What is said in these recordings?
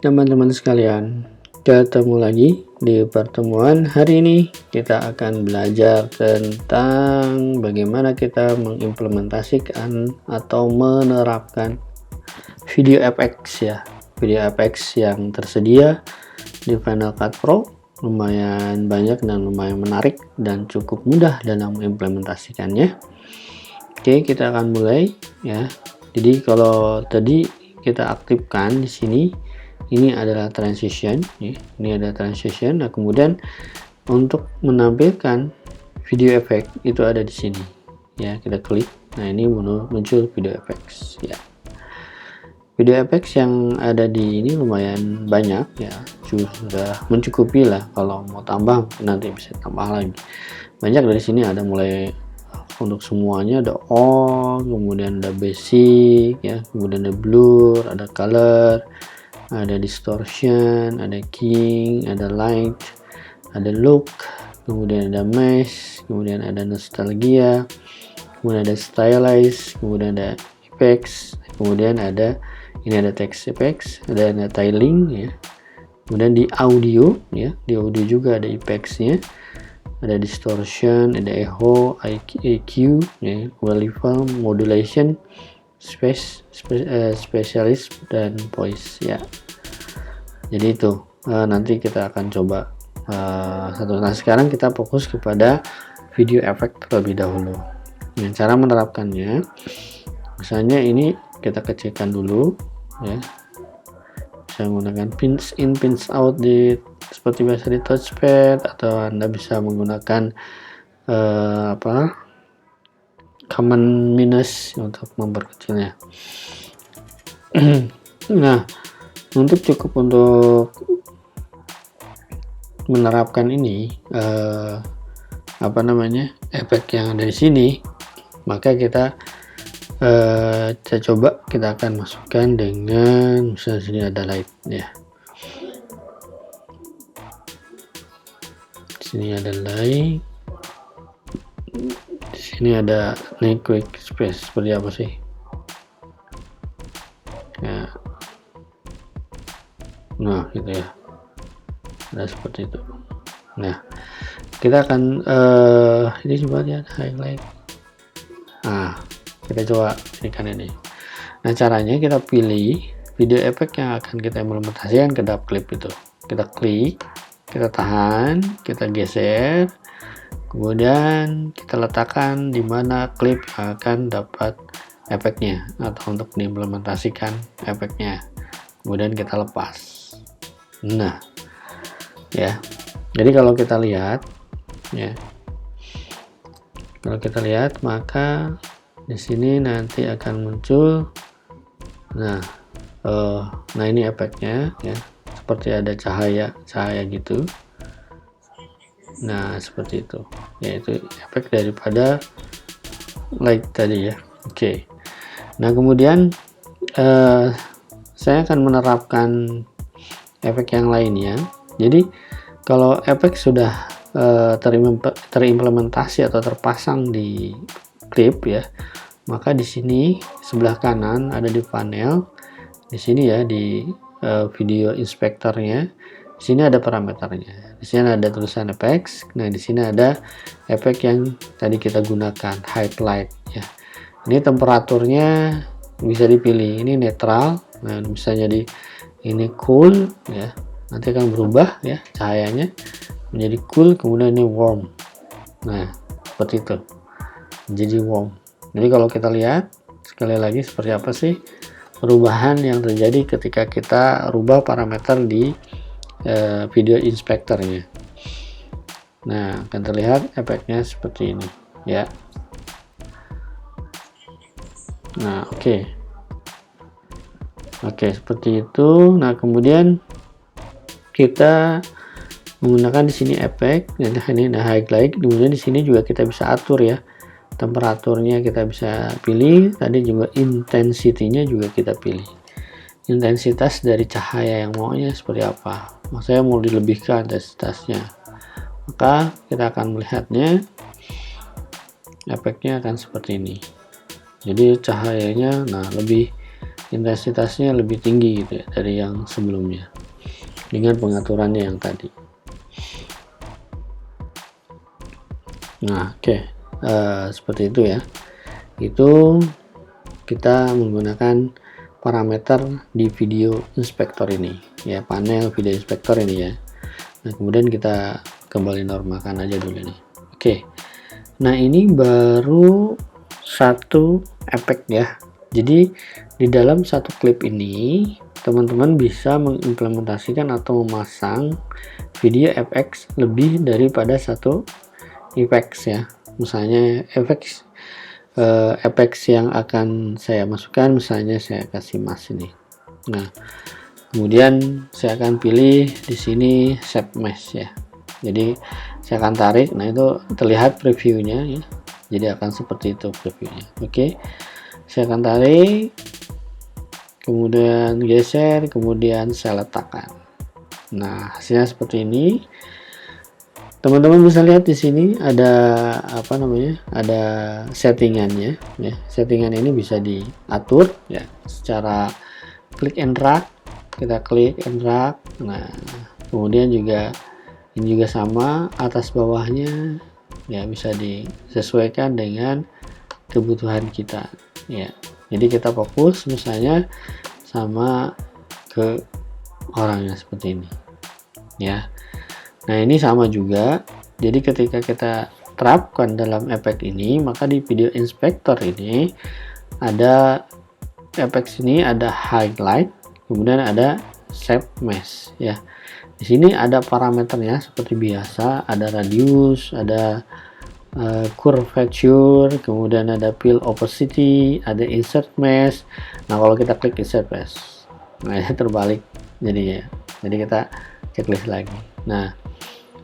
teman-teman sekalian, ketemu lagi di pertemuan hari ini. Kita akan belajar tentang bagaimana kita mengimplementasikan atau menerapkan video FX ya. Video FX yang tersedia di Final Cut Pro lumayan banyak dan lumayan menarik dan cukup mudah dalam mengimplementasikannya. Oke, kita akan mulai ya. Jadi kalau tadi kita aktifkan di sini, ini adalah transition ya. Ini ada transition. Nah, kemudian untuk menampilkan video effect itu ada di sini ya, kita klik. Nah, ini muncul video effects ya. Video effects yang ada di ini lumayan banyak ya, sudah mencukupi lah. Kalau mau tambah nanti bisa tambah lagi. Banyak dari sini, ada mulai untuk semuanya, ada all, kemudian ada basic ya, kemudian ada blur, ada color, ada distortion, ada keying, ada light, ada look, kemudian ada mesh, kemudian ada nostalgia, kemudian ada stylize, kemudian ada effects, kemudian ada ini ada text effects, ada tiling ya. Kemudian di audio ya, di audio juga ada effects-nya, ada distortion, ada echo, EQ ya, level, modulation, specialist, dan voice ya. Jadi itu nanti kita akan coba satu. Nah, sekarang kita fokus kepada video effect terlebih dahulu. Nah, cara menerapkannya, misalnya ini kita kecilkan dulu ya, bisa menggunakan pinch in pinch out seperti biasa di touchpad, atau Anda bisa menggunakan command minus untuk memperkecilnya. Nah, cukup untuk menerapkan ini efek yang ada di sini, maka kita coba kita akan masukkan dengan misalnya sini ada light ya. Sini ada light, di sini ada quick space, seperti apa sih ya. Nah, gitu ya, ada seperti itu. Nah, kita akan ini coba lihat highlight. Nah, kita coba ikan ini. Nah, caranya kita pilih video effect yang akan kita implementasikan ke dalam klip itu. Kita klik, kita tahan, kita geser, kemudian kita letakkan di mana klip yang akan dapat efeknya atau untuk diimplementasikan efeknya. Kemudian kita lepas. Nah, ya. Jadi kalau kita lihat ya. Kalau kita lihat, maka di sini nanti akan muncul nah ini efeknya ya, seperti ada cahaya gitu. Nah, seperti itu, yaitu efek daripada light tadi ya. Oke. Nah, kemudian saya akan menerapkan efek yang lainnya. Jadi kalau efek sudah terimplementasi atau terpasang di klip ya, maka di sini sebelah kanan ada di panel, di sini ya, di video inspektornya, di sini ada parameternya, di sini ada tulisan effects. Nah, di sini ada efek yang tadi kita gunakan, highlight ya. Ini temperaturnya bisa dipilih, ini netral. Nah, bisa jadi ini cool ya, nanti akan berubah ya cahayanya menjadi cool, kemudian ini warm. Nah, seperti itu, jadi warm. Jadi kalau kita lihat sekali lagi seperti apa sih perubahan yang terjadi ketika kita rubah parameter di video inspektornya. Nah, akan terlihat efeknya seperti ini ya. Nah, oke, seperti itu. Nah, kemudian kita menggunakan di sini efek, dan ini ada highlight. Kemudian di sini juga kita bisa atur ya, temperaturnya kita bisa pilih. Tadi juga intensity-nya juga kita pilih, intensitas dari cahaya yang maunya seperti apa. Maksudnya mau dilebihkan intensitasnya, maka kita akan melihatnya efeknya akan seperti ini. Jadi cahayanya lebih intensitasnya lebih tinggi gitu ya dari yang sebelumnya dengan pengaturannya yang tadi. Nah, oke. Seperti itu ya. Itu kita menggunakan parameter di video inspector ini ya, panel video inspector ini ya. Nah, kemudian kita kembali normalkan aja dulu nih. Oke. Nah, ini baru satu efek ya. Jadi di dalam satu klip ini teman-teman bisa mengimplementasikan atau memasang video FX lebih daripada satu effects ya. Misalnya effects yang akan saya masukkan, misalnya saya kasih mas ini. Nah, kemudian saya akan pilih di sini shape mesh ya. Jadi saya akan tarik, nah itu terlihat previewnya ya. Jadi akan seperti itu previewnya. Oke, saya akan tarik, kemudian geser, kemudian saya letakkan. Nah, hasilnya seperti ini. Teman-teman bisa lihat di sini ada apa namanya, ada settingannya ya. Settingan ini bisa diatur ya secara klik and drag. Kita klik and drag. Nah, kemudian juga ini juga sama, atas bawahnya ya bisa disesuaikan dengan kebutuhan kita ya. Jadi kita fokus misalnya sama ke orangnya seperti ini ya. Nah, ini sama juga. Jadi ketika kita terapkan dalam efek ini, maka di video inspector ini ada efek sini, ada highlight, kemudian ada shape mesh ya. Di sini ada parameternya seperti biasa, ada radius, ada curvature, kemudian ada fill opacity, ada insert mesh. Nah, kalau kita klik insert mesh, nah ini terbalik jadinya. Jadi kita checklist lagi. Nah,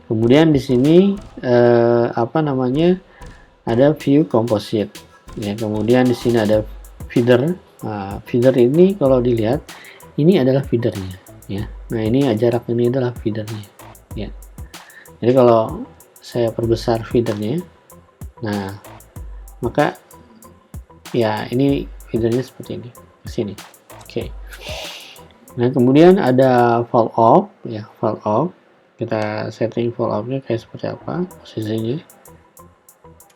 kemudian di sini apa namanya, ada view composite ya. Kemudian di sini ada feeder. Nah, feeder ini kalau dilihat ini adalah feedernya ya. Nah, ini jarak ini adalah feedernya ya. Jadi kalau saya perbesar feedernya, nah maka ya ini feedernya seperti ini di sini. Oke. Nah, kemudian ada fall off ya, fall off. Kita setting fall off-nya kayak seperti apa posisinya.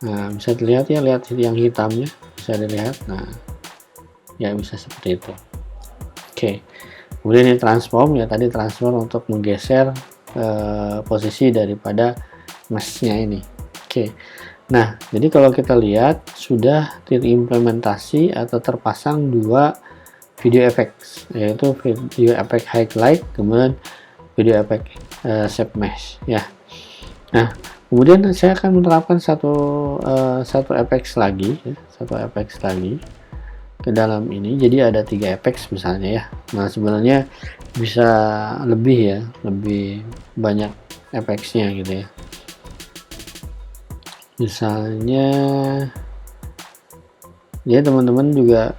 Nah, bisa dilihat ya, lihat yang hitamnya bisa dilihat. Nah, ya bisa seperti itu. Oke. Kemudian ini transform ya, tadi transform untuk menggeser posisi daripada mesh-nya ini. Oke. Nah, jadi kalau kita lihat sudah terimplementasi atau terpasang dua video effects, yaitu video effect highlight, kemudian video effect shape mesh ya. Nah, kemudian saya akan menerapkan satu effects lagi ya, satu effects lagi ke dalam ini. Jadi ada 3 effects misalnya ya. Nah, sebenarnya bisa lebih ya, lebih banyak effectsnya gitu ya. Misalnya ya, teman-teman juga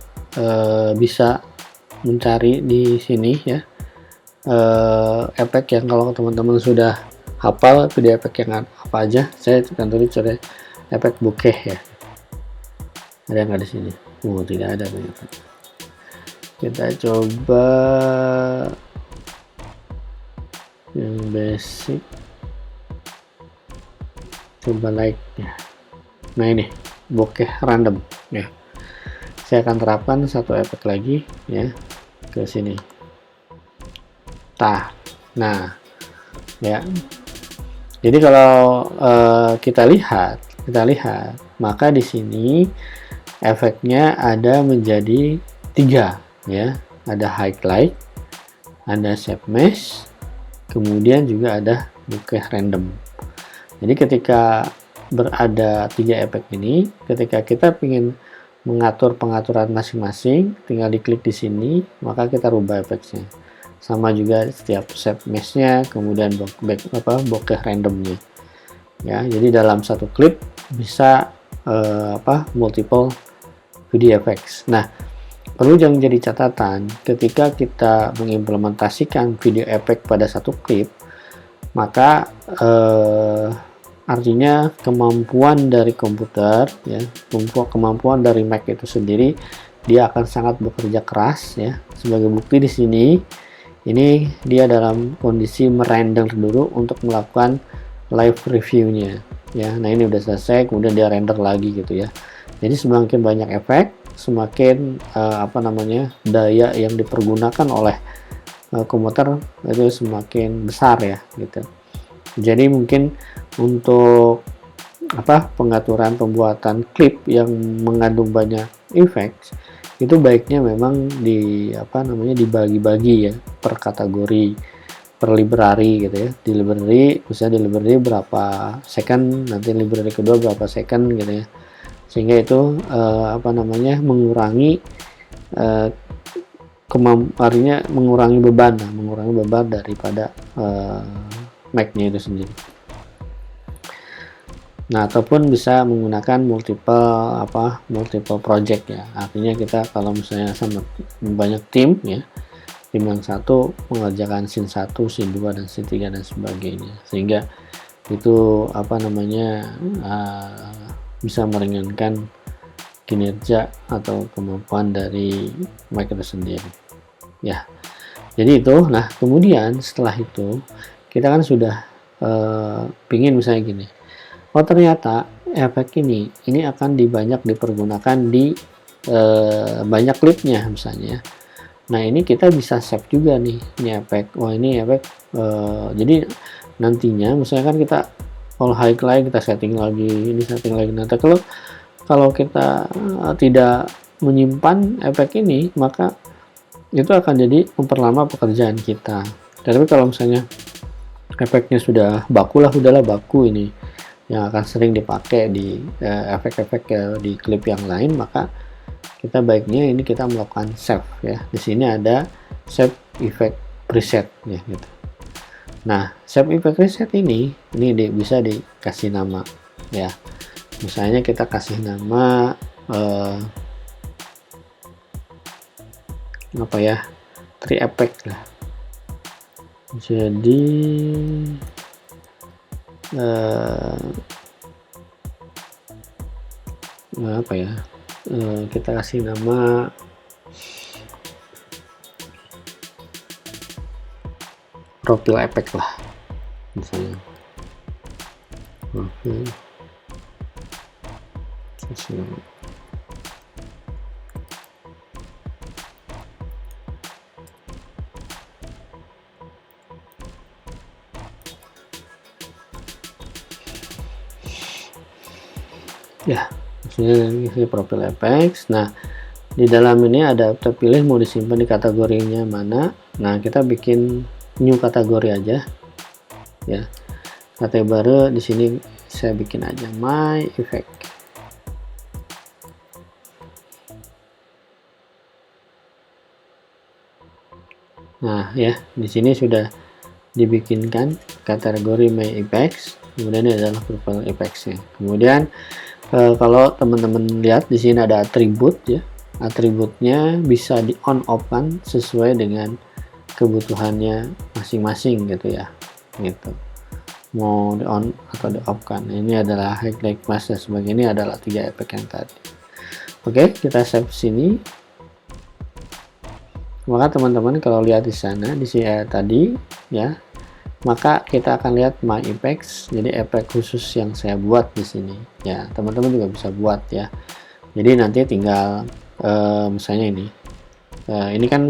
bisa mencari di sini ya, efek yang kalau teman-teman sudah hafal video efek yang apa aja. Saya akan tulis efek bokeh ya. Ada nggak di sini? Tidak ada ternyata. Kita coba yang basic, coba like ya. Nah, ini bokeh random ya. Saya akan terapkan satu efek lagi ya ke sini. Nah ya, jadi kalau kita lihat maka di sini efeknya ada menjadi 3 ya. Ada highlight, ada shape mesh, kemudian juga ada bokeh random. Jadi ketika berada 3 efek ini, ketika kita ingin mengatur pengaturan masing-masing, tinggal diklik di sini, maka kita rubah efeknya. Sama juga setiap shape mesh-nya, kemudian bokeh randomnya ya. Jadi dalam satu klip bisa multiple video effects. Nah, perlu jangan jadi catatan ketika kita mengimplementasikan video effect pada satu klip, maka artinya kemampuan dari komputer ya, kemampuan dari Mac itu sendiri dia akan sangat bekerja keras ya. Sebagai bukti di sini, ini dia dalam kondisi merender dulu untuk melakukan live reviewnya ya. Nah ini udah selesai, kemudian dia render lagi gitu ya. Jadi semakin banyak efek, semakin daya yang dipergunakan oleh komputer itu semakin besar ya gitu. Jadi mungkin untuk pengaturan pembuatan klip yang mengandung banyak efek itu baiknya memang dibagi-bagi ya per kategori, per library gitu ya. Di library, misalnya di library berapa second, nanti library kedua berapa second gitu ya, sehingga itu mengurangi mengurangi beban daripada Mac-nya itu sendiri. Nah, ataupun bisa menggunakan multiple project ya. Artinya kita kalau misalnya sama banyak tim ya, tim yang satu mengerjakan scene 1, scene 2 dan scene 3 dan sebagainya. Sehingga itu bisa meringankan kinerja atau kemampuan dari Mac itu sendiri. Ya. Jadi itu, nah kemudian setelah itu kita kan sudah pingin misalnya gini. Oh ternyata efek ini akan banyak dipergunakan di banyak klipnya misalnya. Nah ini kita bisa save juga nih ini efek. Wah ini efek. Jadi nantinya misalnya kan kita highlight, kita setting lagi, ini setting lagi. Nanti kalau kita tidak menyimpan efek ini, maka itu akan jadi memperlama pekerjaan kita. Tapi kalau misalnya efeknya sudah baku ini yang akan sering dipakai di efek-efek di klip yang lain, maka kita baiknya ini kita melakukan save ya. Di sini ada save effect preset ya gitu. Nah, save effect preset ini bisa dikasih nama ya. Misalnya kita kasih nama tree effect lah. Jadi kita kasih nama profile effect lah misalnya. Ya, ini profil effects. Nah, di dalam ini ada terpilih mau disimpan di kategorinya mana. Nah, kita bikin new kategori aja. Ya. Kategori baru di sini saya bikin aja my effect. Nah, ya, di sini sudah dibikinkan kategori my effects. Kemudian ini adalah profile effects-nya. Kemudian kalau teman-teman lihat di sini ada atribut ya, atributnya bisa di on off kan sesuai dengan kebutuhannya masing-masing gitu ya, gitu. Mau di on atau di off kan. Ini adalah highlight mask dan sebagainya. Ini adalah 3 efek yang tadi. Oke, kita save sini. Maka teman-teman kalau lihat di sana di sini tadi ya, maka kita akan lihat my effects. Jadi efek khusus yang saya buat di sini ya, teman-teman juga bisa buat ya. Jadi nanti tinggal misalnya ini kan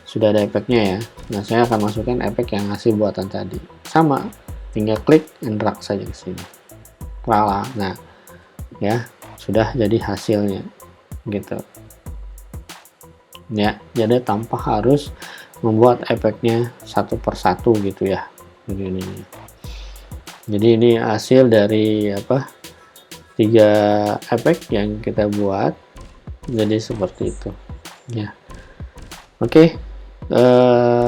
sudah ada efeknya ya. Nah saya akan masukkan efek yang hasil buatan tadi, sama tinggal klik and drag saja ke sini. Nah ya sudah jadi hasilnya gitu ya. Jadi tanpa harus membuat efeknya satu persatu gitu ya. Begini. Jadi ini hasil dari 3 efek yang kita buat. Jadi seperti itu ya. Oke,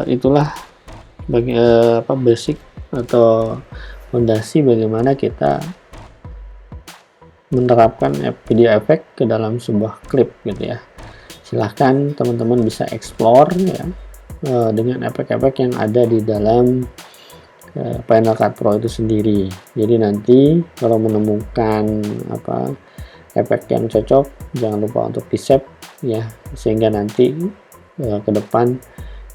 itulah basic atau fondasi bagaimana kita menerapkan video efek ke dalam sebuah klip gitu ya. Silahkan teman-teman bisa explore ya dengan efek-efek yang ada di dalam Final Cut Pro itu sendiri. Jadi nanti kalau menemukan efek yang cocok, jangan lupa untuk di save ya, sehingga nanti ke depan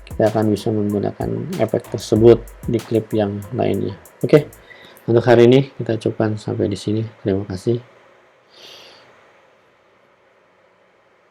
kita akan bisa menggunakan efek tersebut di klip yang lainnya. Oke, untuk hari ini kita cukupkan sampai di sini. Terima kasih.